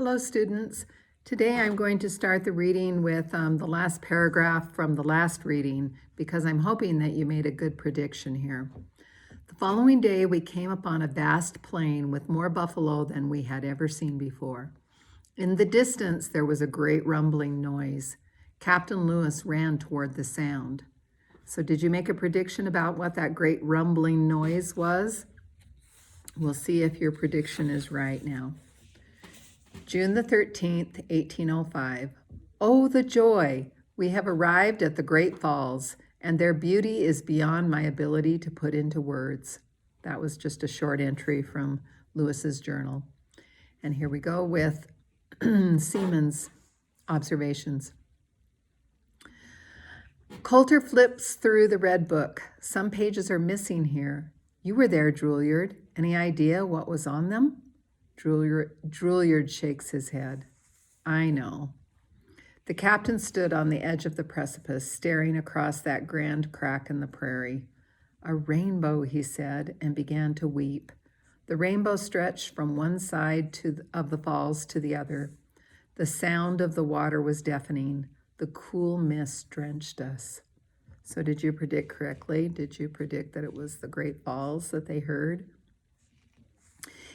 Hello, students. Today I'm going to start the reading with the last paragraph from the last reading because I'm hoping that you made a good prediction here. The following day we came upon a vast plain with more buffalo than we had ever seen before. In the distance there was a great rumbling noise. Captain Lewis ran toward the sound. So did you make a prediction about what that great rumbling noise was? We'll see if your prediction is right now. June the 13th, 1805. Oh, the joy! We have arrived at the Great Falls, and their beauty is beyond my ability to put into words. That was just a short entry from Lewis's journal. And here we go with Seaman's observations. Coulter flips through the red book. Some pages are missing here. You were there, Drouillard. Any idea what was on them? Drouillard shakes his head. I know. The captain stood on the edge of the precipice, staring across that grand crack in the prairie. A rainbow, he said, and began to weep. The rainbow stretched from one side of the falls to the other. The sound of the water was deafening. The cool mist drenched us. So did you predict correctly? Did you predict that it was the Great Falls that they heard?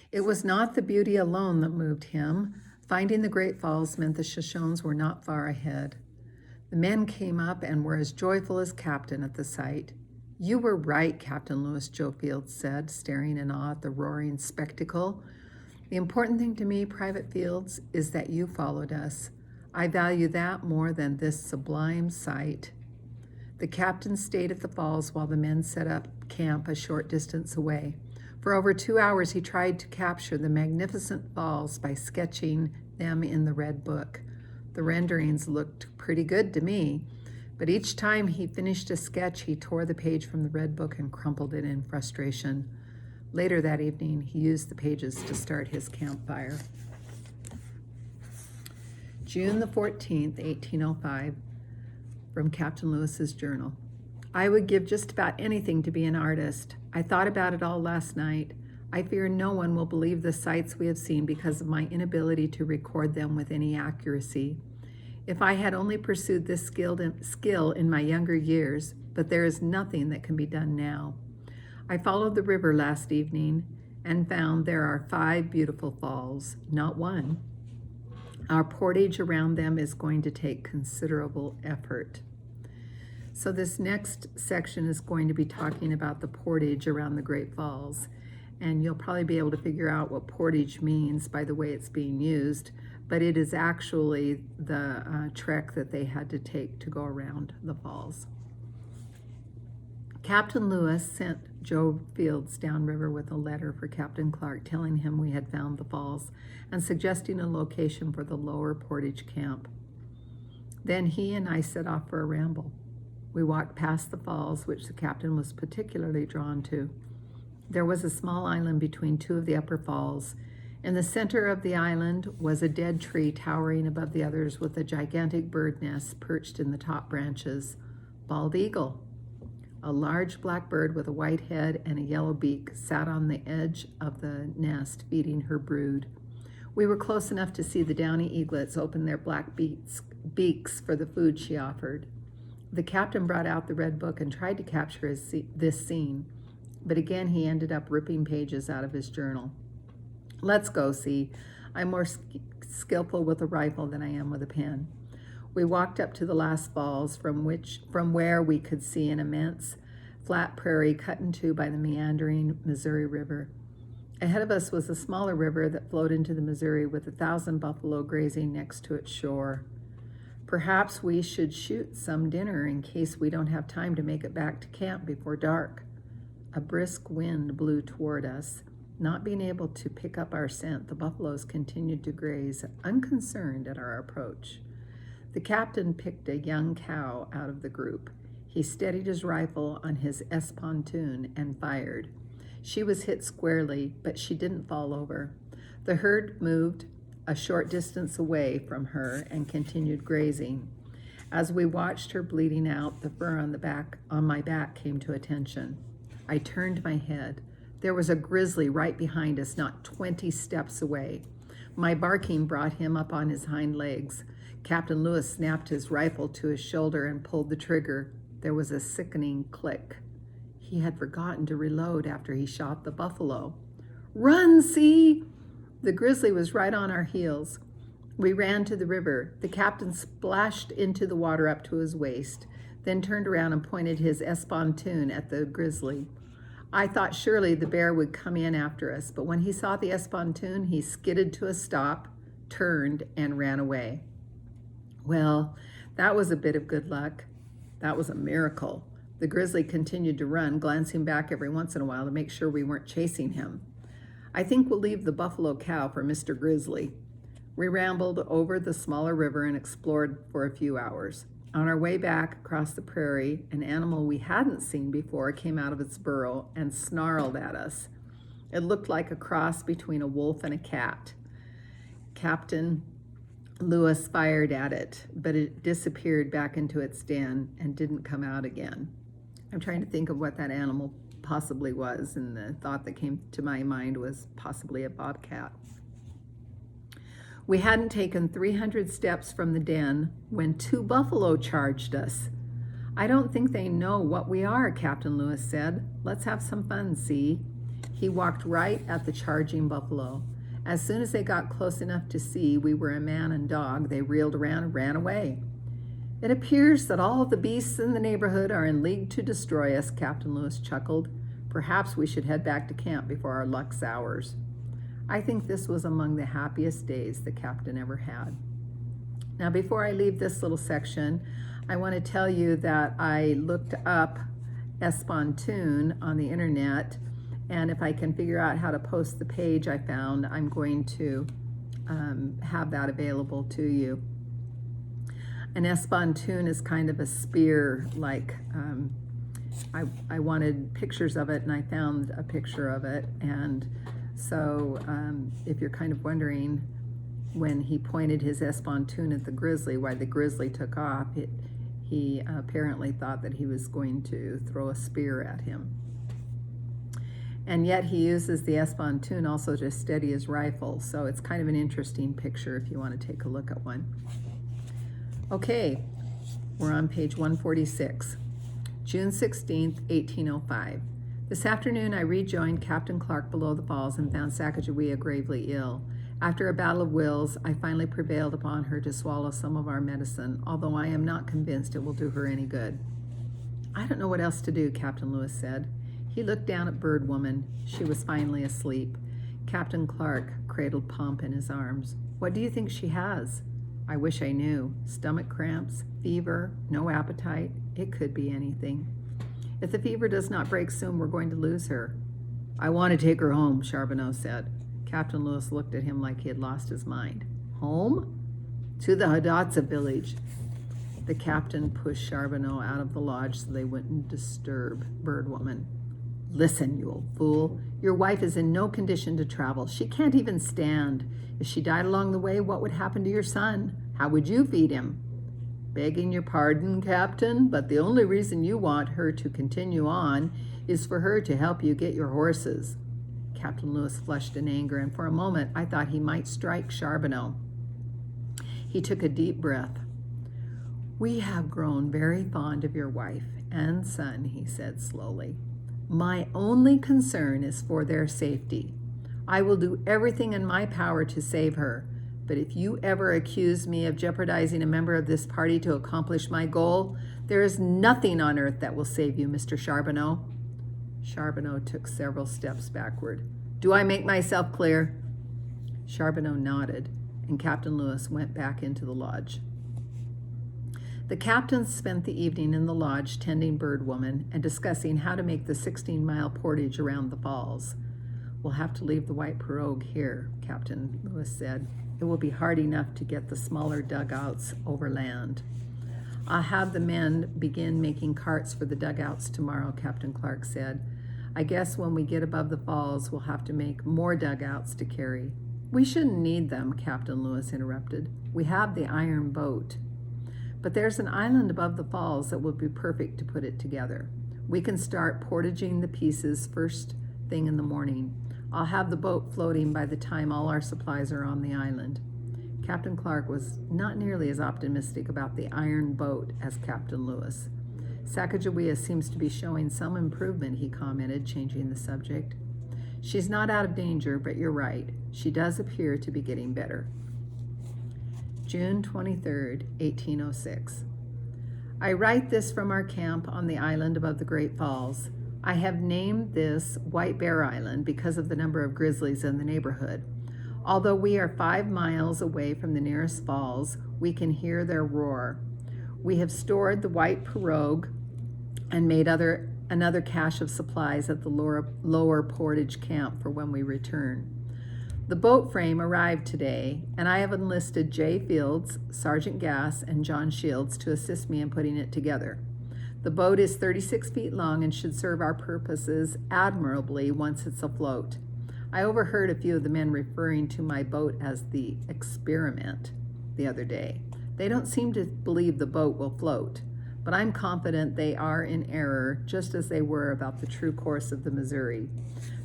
It was not the beauty alone that moved him. Finding the Great Falls meant the Shoshones were not far ahead. The men came up and were as joyful as Captain at the sight. You were right, Captain Lewis Jofield said, staring in awe at the roaring spectacle. The important thing to me, Private Fields, is that you followed us. I value that more than this sublime sight. The captain stayed at the falls while the men set up camp a short distance away. For over 2 hours, he tried to capture the magnificent falls by sketching them in the red book. The renderings looked pretty good to me, but each time he finished a sketch, he tore the page from the red book and crumpled it in frustration. Later that evening, he used the pages to start his campfire. June the 14th, 1805, from Captain Lewis's journal. I would give just about anything to be an artist. I thought about it all last night. I fear no one will believe the sights we have seen because of my inability to record them with any accuracy. If I had only pursued this skill in my younger years, but there is nothing that can be done now. I followed the river last evening and found there are 5 beautiful falls, not one. Our portage around them is going to take considerable effort. So this next section is going to be talking about the portage around the Great Falls. And you'll probably be able to figure out what portage means by the way it's being used, but it is actually the trek that they had to take to go around the falls. Captain Lewis sent Joe Fields downriver with a letter for Captain Clark telling him we had found the falls and suggesting a location for the lower portage camp. Then he and I set off for a ramble. We walked past the falls, which the captain was particularly drawn to. There was a small island between 2 of the upper falls. In the center of the island was a dead tree towering above the others with a gigantic bird nest perched in the top branches. Bald eagle. A large black bird with a white head and a yellow beak sat on the edge of the nest feeding her brood. We were close enough to see the downy eaglets open their black beaks for the food she offered. The captain brought out the red book and tried to capture this scene, but again he ended up ripping pages out of his journal. Let's go see. I'm more skillful with a rifle than I am with a pen. We walked up to the last falls from where we could see an immense flat prairie cut in two by the meandering Missouri River. Ahead of us was a smaller river that flowed into the Missouri with 1,000 buffalo grazing next to its shore. Perhaps we should shoot some dinner in case we don't have time to make it back to camp before dark. A brisk wind blew toward us. Not being able to pick up our scent, the buffaloes continued to graze, unconcerned at our approach. The captain picked a young cow out of the group. He steadied his rifle on his S-pontoon and fired. She was hit squarely, but she didn't fall over. The herd moved a short distance away from her and continued grazing. As we watched her bleeding out, the fur on my back came to attention. I turned my head. There was a grizzly right behind us, not 20 steps away. My barking brought him up on his hind legs. Captain Lewis snapped his rifle to his shoulder and pulled the trigger. There was a sickening click. He had forgotten to reload after he shot the buffalo. "Run, see!" The grizzly was right on our heels. We ran to the river. The captain splashed into the water up to his waist, then turned around and pointed his espontoon at the grizzly. I thought surely the bear would come in after us, but when he saw the espontoon, he skidded to a stop, turned, and ran away. Well, that was a bit of good luck. That was a miracle. The grizzly continued to run, glancing back every once in a while to make sure we weren't chasing him. I think we'll leave the buffalo cow for Mr. Grizzly. We rambled over the smaller river and explored for a few hours. On our way back across the prairie, an animal we hadn't seen before came out of its burrow and snarled at us. It looked like a cross between a wolf and a cat. Captain Lewis fired at it, but it disappeared back into its den and didn't come out again. I'm trying to think of what that animal possibly was, and the thought that came to my mind was possibly a bobcat. We hadn't taken 300 steps from the den when 2 buffalo charged us. "I don't think they know what we are," Captain Lewis said. "Let's have some fun, see?" He walked right at the charging buffalo. As soon as they got close enough to see we were a man and dog, they reeled around and ran away. "It appears that all of the beasts in the neighborhood are in league to destroy us," Captain Lewis chuckled. "Perhaps we should head back to camp before our luck sours." I think this was among the happiest days the captain ever had. Now, before I leave this little section, I want to tell you that I looked up espontoon on the internet, and if I can figure out how to post the page I found, I'm going to have that available to you. An espontoon is kind of a spear, like I wanted pictures of it, and I found a picture of it. And so if you're kind of wondering, when he pointed his espontoon at the grizzly, why the grizzly took off, he apparently thought that he was going to throw a spear at him. And yet he uses the espontoon also to steady his rifle, so it's kind of an interesting picture if you want to take a look at one. Okay, we're on page 146. June 16th, 1805. This afternoon I rejoined Captain Clark below the falls and found Sacagawea gravely ill. After a battle of wills, I finally prevailed upon her to swallow some of our medicine, although I am not convinced it will do her any good. "I don't know what else to do," Captain Lewis said. He looked down at Bird Woman. She was finally asleep. Captain Clark cradled Pomp in his arms. "What do you think she has?" "I wish I knew. Stomach cramps, fever, no appetite. It could be anything. If the fever does not break soon, we're going to lose her." "I want to take her home," Charbonneau said. Captain Lewis looked at him like he had lost his mind. "Home?" "To the Hidatsa village." The captain pushed Charbonneau out of the lodge so they wouldn't disturb Bird Woman. "Listen, you old fool. Your wife is in no condition to travel. She can't even stand. If she died along the way, what would happen to your son? How would you feed him?" "Begging your pardon, Captain, but the only reason you want her to continue on is for her to help you get your horses." Captain Lewis flushed in anger, and for a moment I thought he might strike Charbonneau. He took a deep breath. "We have grown very fond of your wife and son," he said slowly. "My only concern is for their safety. I will do everything in my power to save her, but if you ever accuse me of jeopardizing a member of this party to accomplish my goal, there is nothing on earth that will save you, Mr. Charbonneau." Charbonneau took several steps backward. "Do I make myself clear?" Charbonneau nodded, and Captain Lewis went back into the lodge. The captains spent the evening in the lodge tending Bird Woman and discussing how to make the 16-mile portage around the falls. "We'll have to leave the White Pirogue here," Captain Lewis said. "It will be hard enough to get the smaller dugouts overland." "I'll have the men begin making carts for the dugouts tomorrow," Captain Clark said. "I guess when we get above the falls, we'll have to make more dugouts to carry." "We shouldn't need them," Captain Lewis interrupted. "We have the iron boat. But there's an island above the falls that will be perfect to put it together. We can start portaging the pieces first thing in the morning. I'll have the boat floating by the time all our supplies are on the island. Captain Clark was not nearly as optimistic about the iron boat as Captain Lewis. Sacagawea seems to be showing some improvement, he commented, changing the subject. She's not out of danger, but you're right. She does appear to be getting better. June 23rd, 1806. I write this from our camp on the island above the Great Falls. I have named this White Bear Island because of the number of grizzlies in the neighborhood. Although we are 5 miles away from the nearest falls, we can hear their roar. We have stored the white pirogue and made another cache of supplies at the lower Portage camp for when we return. The boat frame arrived today, and I have enlisted Jay Fields, Sergeant Gass, and John Shields to assist me in putting it together. The boat is 36 feet long and should serve our purposes admirably once it's afloat. I overheard a few of the men referring to my boat as the Experiment the other day. They don't seem to believe the boat will float, but I'm confident they are in error, just as they were about the true course of the Missouri.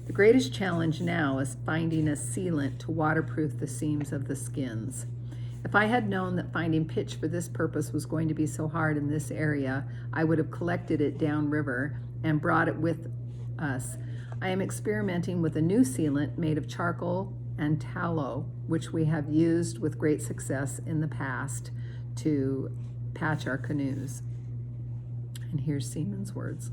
The greatest challenge now is finding a sealant to waterproof the seams of the skins. If I had known that finding pitch for this purpose was going to be so hard in this area, I would have collected it downriver and brought it with us. I am experimenting with a new sealant made of charcoal and tallow, which we have used with great success in the past to patch our canoes. And here's Seaman's words.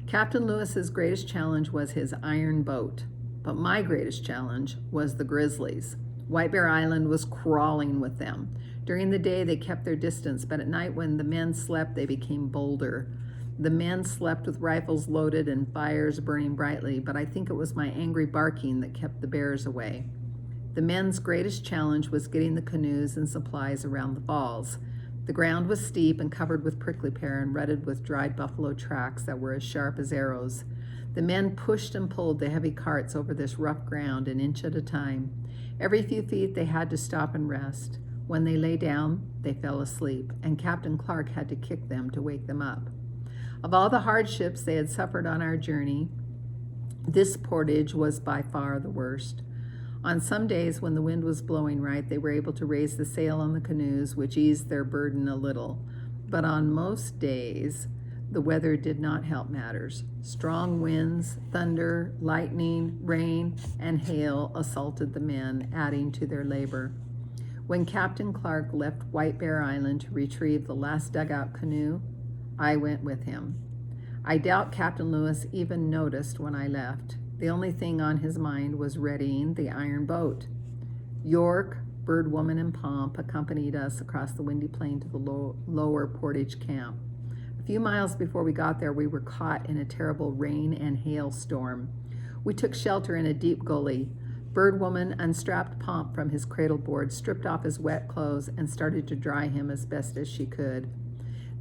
Captain Lewis's greatest challenge was his iron boat, but my greatest challenge was the grizzlies. White Bear Island was crawling with them. During the day, they kept their distance, but at night when the men slept, they became bolder. The men slept with rifles loaded and fires burning brightly, but I think it was my angry barking that kept the bears away. The men's greatest challenge was getting the canoes and supplies around the falls. The ground was steep and covered with prickly pear and rutted with dried buffalo tracks that were as sharp as arrows. The men pushed and pulled the heavy carts over this rough ground an inch at a time. Every few feet they had to stop and rest. When they lay down, they fell asleep, and Captain Clark had to kick them to wake them up. Of all the hardships they had suffered on our journey, this portage was by far the worst. On some days when the wind was blowing right, they were able to raise the sail on the canoes, which eased their burden a little. But on most days, the weather did not help matters. Strong winds, thunder, lightning, rain, and hail assaulted the men, adding to their labor. When Captain Clark left White Bear Island to retrieve the last dugout canoe, I went with him. I doubt Captain Lewis even noticed when I left. The only thing on his mind was readying the iron boat. York, Bird Woman, and Pomp accompanied us across the windy plain to the lower Portage camp. A few miles before we got there, we were caught in a terrible rain and hail storm. We took shelter in a deep gully. Bird Woman unstrapped Pomp from his cradle board, stripped off his wet clothes, and started to dry him as best as she could.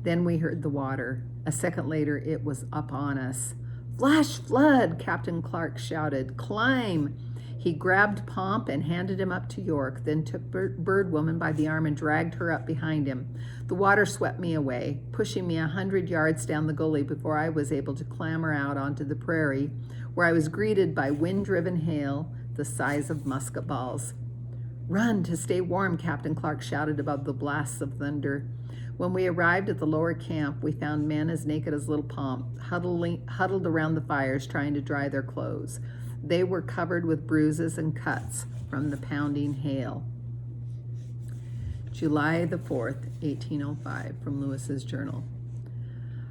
Then we heard the water. A second later, it was up on us. "Flash flood!" Captain Clark shouted. "Climb!" He grabbed Pomp and handed him up to York, then took Bird Woman by the arm and dragged her up behind him. The water swept me away, pushing me 100 yards down the gully before I was able to clamber out onto the prairie, where I was greeted by wind-driven hail the size of musket balls. "Run to stay warm," Captain Clark shouted above the blasts of thunder. When we arrived at the lower camp, we found men as naked as little Pomp, huddled around the fires trying to dry their clothes. They were covered with bruises and cuts from the pounding hail. July the 4th, 1805, from Lewis's journal.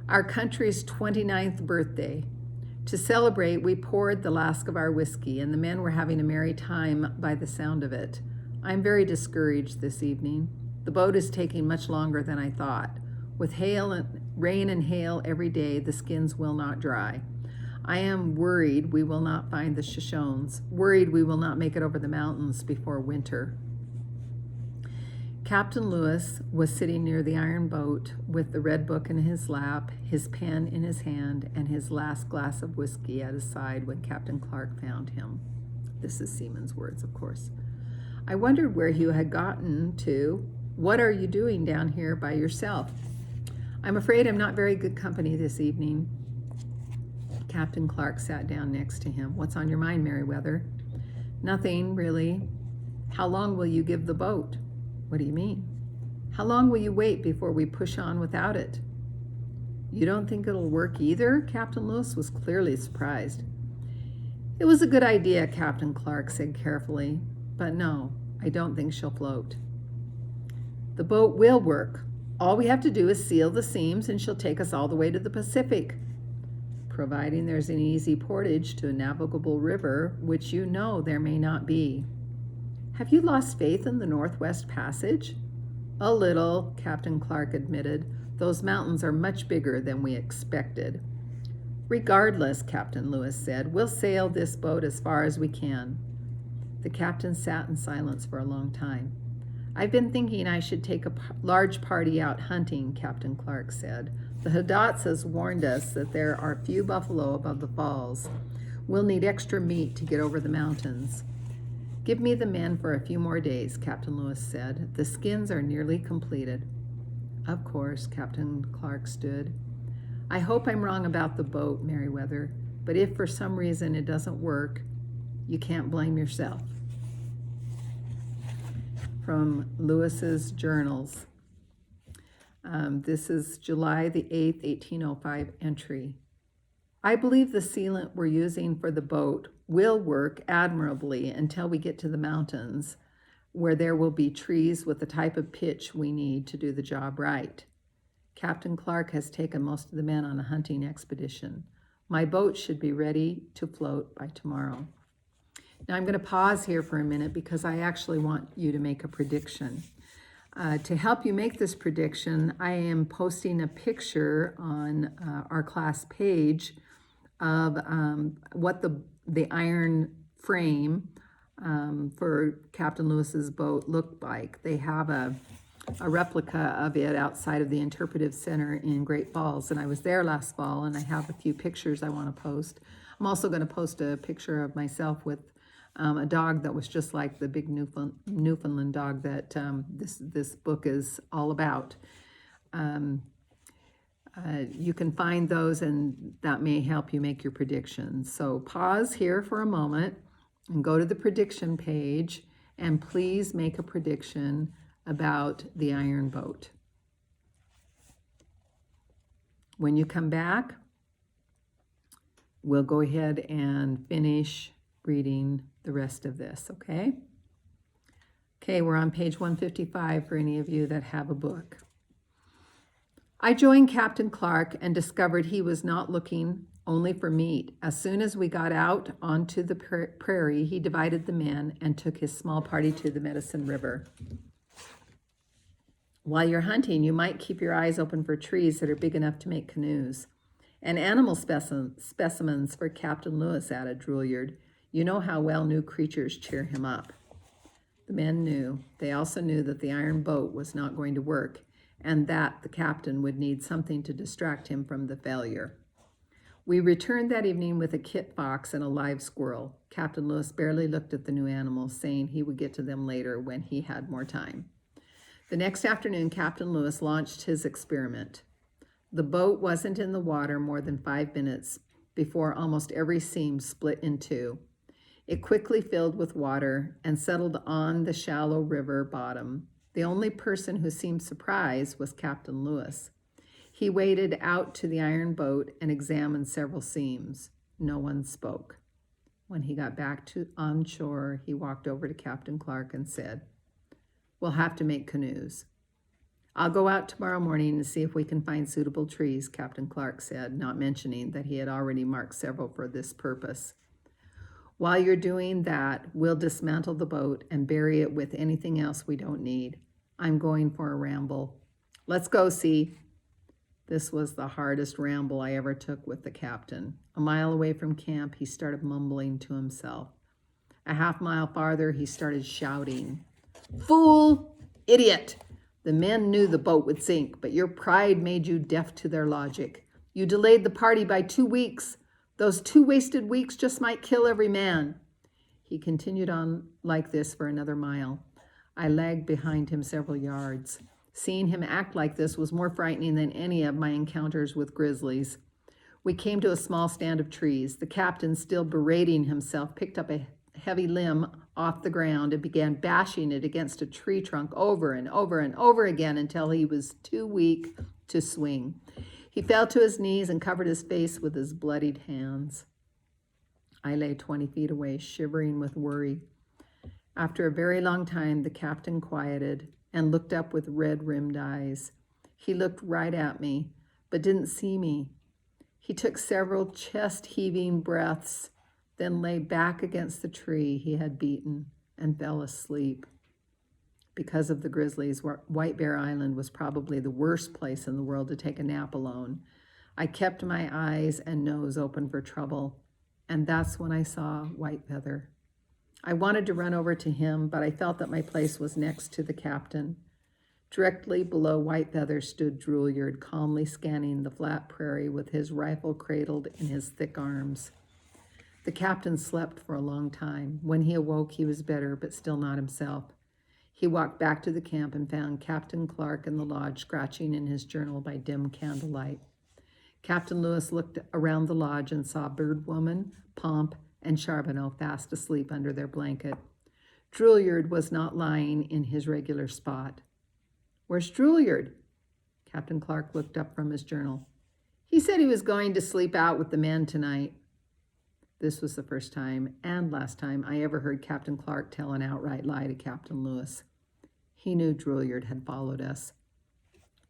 Our country's 29th birthday. To celebrate, we poured the last of our whiskey, and the men were having a merry time by the sound of it. I'm very discouraged this evening. The boat is taking much longer than I thought. With rain and hail every day, the skins will not dry. I am worried we will not find the Shoshones, worried we will not make it over the mountains before winter. Captain Lewis was sitting near the iron boat with the red book in his lap, his pen in his hand, and his last glass of whiskey at his side when Captain Clark found him. This is Seaman's words, of course. I wondered where you had gotten to. What are you doing down here by yourself? I'm afraid I'm not very good company this evening. Captain Clark sat down next to him. "What's on your mind, Meriwether?" "Nothing, really." "How long will you give the boat?" "What do you mean?" "How long will you wait before we push on without it?" "You don't think it'll work either?" Captain Lewis was clearly surprised. "It was a good idea," Captain Clark said carefully, "but no, I don't think she'll float." "The boat will work. All we have to do is seal the seams and she'll take us all the way to the Pacific." "Providing there's an easy portage to a navigable river, which you know there may not be." "Have you lost faith in the Northwest Passage?" "A little," Captain Clark admitted. "Those mountains are much bigger than we expected." "Regardless," Captain Lewis said, "we'll sail this boat as far as we can." The captain sat in silence for a long time. "I've been thinking I should take a large party out hunting," Captain Clark said. "The Hidatsas warned us that there are few buffalo above the falls. We'll need extra meat to get over the mountains." "Give me the men for a few more days," Captain Lewis said. "The skins are nearly completed." "Of course," Captain Clark stood. "I hope I'm wrong about the boat, Meriwether, but if for some reason it doesn't work, you can't blame yourself." From Lewis's journals. This is July the 8th, 1805 entry. "I believe the sealant we're using for the boat will work admirably until we get to the mountains, where there will be trees with the type of pitch we need to do the job right. Captain Clark has taken most of the men on a hunting expedition. My boat should be ready to float by tomorrow." Now I'm going to pause here for a minute because I actually want you to make a prediction. To help you make this prediction, I am posting a picture on our class page of what the iron frame for Captain Lewis's boat looked like. They have a replica of it outside of the Interpretive Center in Great Falls, and I was there last fall, and I have a few pictures I want to post. I'm also going to post a picture of myself with a dog that was just like the big Newfoundland dog that this book is all about. You can find those, and that may help you make your predictions. So pause here for a moment and go to the prediction page, and please make a prediction about the iron boat. When you come back, we'll go ahead and finish reading the rest of this, okay? Okay, we're on page 155 for any of you that have a book. "I joined Captain Clark and discovered he was not looking only for meat. As soon as we got out onto the prairie, he divided the men and took his small party to the Medicine River. While you're hunting, you might keep your eyes open for trees that are big enough to make canoes. And animal specimens for Captain Lewis," added Drouillard. "You know how well new creatures cheer him up." The men knew. They also knew that the iron boat was not going to work, and that the captain would need something to distract him from the failure. "We returned that evening with a kit fox and a live squirrel." Captain Lewis barely looked at the new animals, saying he would get to them later when he had more time. The next afternoon, Captain Lewis launched his experiment. The boat wasn't in the water more than 5 minutes before almost every seam split in two. It quickly filled with water and settled on the shallow river bottom. The only person who seemed surprised was Captain Lewis. He waded out to the iron boat and examined several seams. No one spoke. When he got back on shore, he walked over to Captain Clark and said, "We'll have to make canoes." "I'll go out tomorrow morning and see if we can find suitable trees," Captain Clark said, not mentioning that he had already marked several for this purpose. "While you're doing that, we'll dismantle the boat and bury it with anything else we don't need. I'm going for a ramble." "Let's go, see." This was the hardest ramble I ever took with the captain. A mile away from camp, he started mumbling to himself. A half-mile farther, he started shouting, "Fool! Idiot! The men knew the boat would sink, but your pride made you deaf to their logic. You delayed the party by 2 weeks. Those 2 wasted weeks just might kill every man." He continued on like this for another mile. I lagged behind him several yards. Seeing him act like this was more frightening than any of my encounters with grizzlies. We came to a small stand of trees. The captain, still berating himself, picked up a heavy limb off the ground and began bashing it against a tree trunk over and over and over again until he was too weak to swing. He fell to his knees and covered his face with his bloodied hands. I lay 20 feet away, shivering with worry. After a very long time, the captain quieted and looked up with red-rimmed eyes. He looked right at me, but didn't see me. He took several chest-heaving breaths, then lay back against the tree he had beaten and fell asleep. Because of the grizzlies, White Bear Island was probably the worst place in the world to take a nap alone. I kept my eyes and nose open for trouble, and that's when I saw Whitefeather. I wanted to run over to him, but I felt that my place was next to the captain. Directly below Whitefeather stood Droolyard, calmly scanning the flat prairie with his rifle cradled in his thick arms. The captain slept for a long time. When he awoke, he was better, but still not himself. He walked back to the camp and found Captain Clark in the lodge, scratching in his journal by dim candlelight. Captain Lewis looked around the lodge and saw Bird Woman, Pomp, and Charbonneau fast asleep under their blanket. Droolyard was not lying in his regular spot. "Where's Droolyard?" Captain Clark looked up from his journal. "He said he was going to sleep out with the men tonight." This was the first time and last time I ever heard Captain Clark tell an outright lie to Captain Lewis. He knew Droolyard had followed us.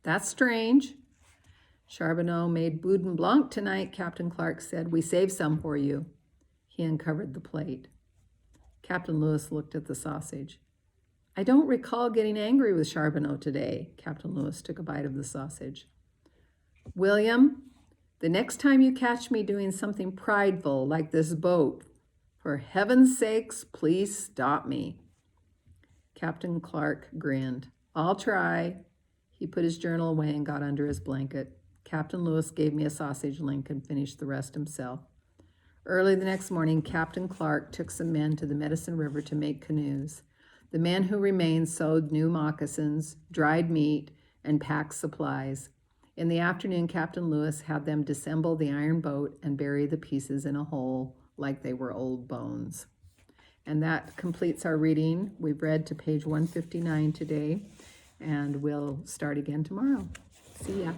"That's strange." "Charbonneau made boudin blanc tonight," Captain Clark said. "We saved some for you." He uncovered the plate. Captain Lewis looked at the sausage. "I don't recall getting angry with Charbonneau today." Captain Lewis took a bite of the sausage. "William, the next time you catch me doing something prideful like this boat, for heaven's sakes, please stop me." Captain Clark grinned. "I'll try." He put his journal away and got under his blanket. Captain Lewis gave me a sausage link and finished the rest himself. Early the next morning, Captain Clark took some men to the Medicine River to make canoes. The men who remained sewed new moccasins, dried meat, and packed supplies. In the afternoon, Captain Lewis had them disassemble the iron boat and bury the pieces in a hole like they were old bones. And that completes our reading. We've read to page 159 today, and we'll start again tomorrow. See ya.